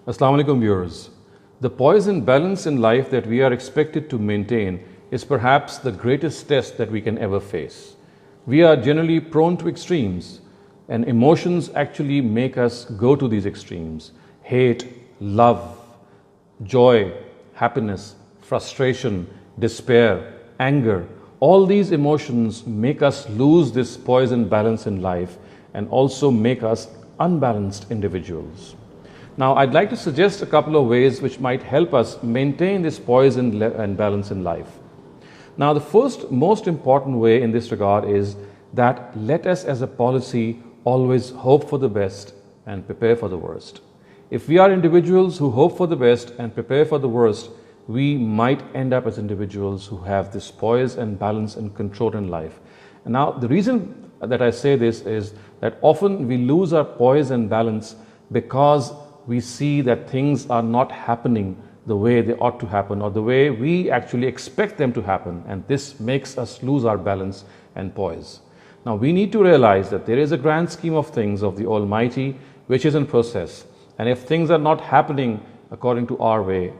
Assalamu alaikum viewers. The poise and balance in life that we are expected to maintain is perhaps the greatest test that we can ever face. We are generally prone to extremes, and emotions actually make us go to these extremes. Hate, love, joy, happiness, frustration, despair, anger. All these emotions make us lose this poise and balance in life and also make us unbalanced individuals. Now, I'd like to suggest a couple of ways which might help us maintain this poise and balance in life. Now, the first most important way in this regard is that let us as a policy always hope for the best and prepare for the worst. If we are individuals who hope for the best and prepare for the worst, we might end up as individuals who have this poise and balance and control in life. And now, the reason that I say this is that often we lose our poise and balance because we see that things are not happening the way they ought to happen or the way we actually expect them to happen, and this makes us lose our balance and poise. Now, we need to realize that there is a grand scheme of things of the Almighty which is in process, and if things are not happening according to our way,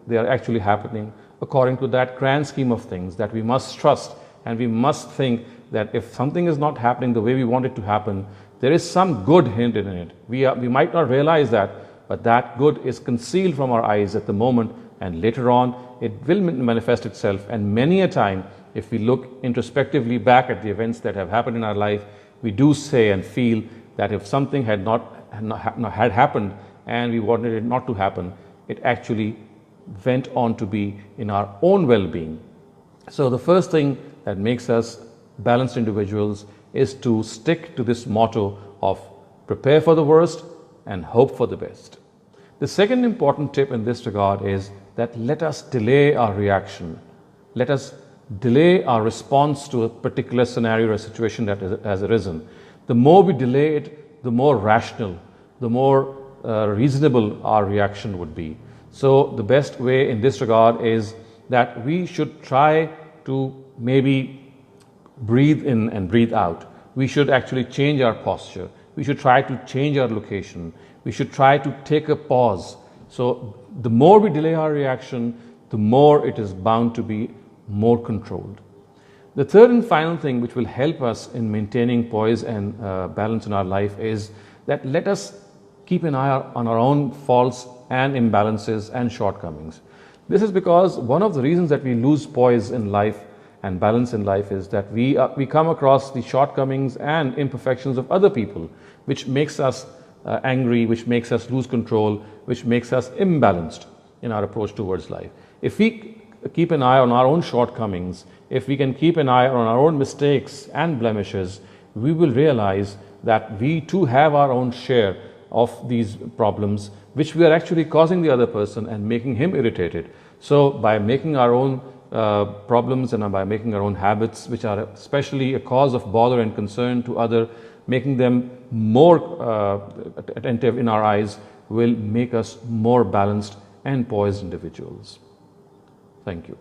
they are actually happening according to that grand scheme of things that we must trust, and we must think that if something is not happening the way we want it to happen, there is some good hinted in it. We might not realize that, but that good is concealed from our eyes at the moment, and later on it will manifest itself. And many a time, if we look introspectively back at the events that have happened in our life, we do say and feel that if something had happened and we wanted it not to happen, it actually went on to be in our own well-being. So the first thing that makes us balanced individuals is to stick to this motto of prepare for the worst and hope for the best. The second important tip in this regard is that let us delay our reaction. Let us delay our response to a particular scenario or situation that has arisen. The more we delay it, the more rational, the more reasonable our reaction would be. So the best way in this regard is that we should try to maybe breathe in and breathe out. We should actually change our posture. We should try to change our location. We should try to take a pause. So the more we delay our reaction, the more it is bound to be more controlled. The third and final thing which will help us in maintaining poise and balance in our life is that let us keep an eye on our own faults and imbalances and shortcomings. This is because one of the reasons that we lose poise in life and balance in life is that we come across the shortcomings and imperfections of other people, which makes us angry, which makes us lose control, which makes us imbalanced in our approach towards life. If we keep an eye on our own shortcomings, if we can keep an eye on our own mistakes and blemishes, we will realize that we too have our own share of these problems, which we are actually causing the other person and making him irritated. So by making our own problems and by making our own habits, which are especially a cause of bother and concern to others, making them more attentive in our eyes will make us more balanced and poised individuals. Thank you.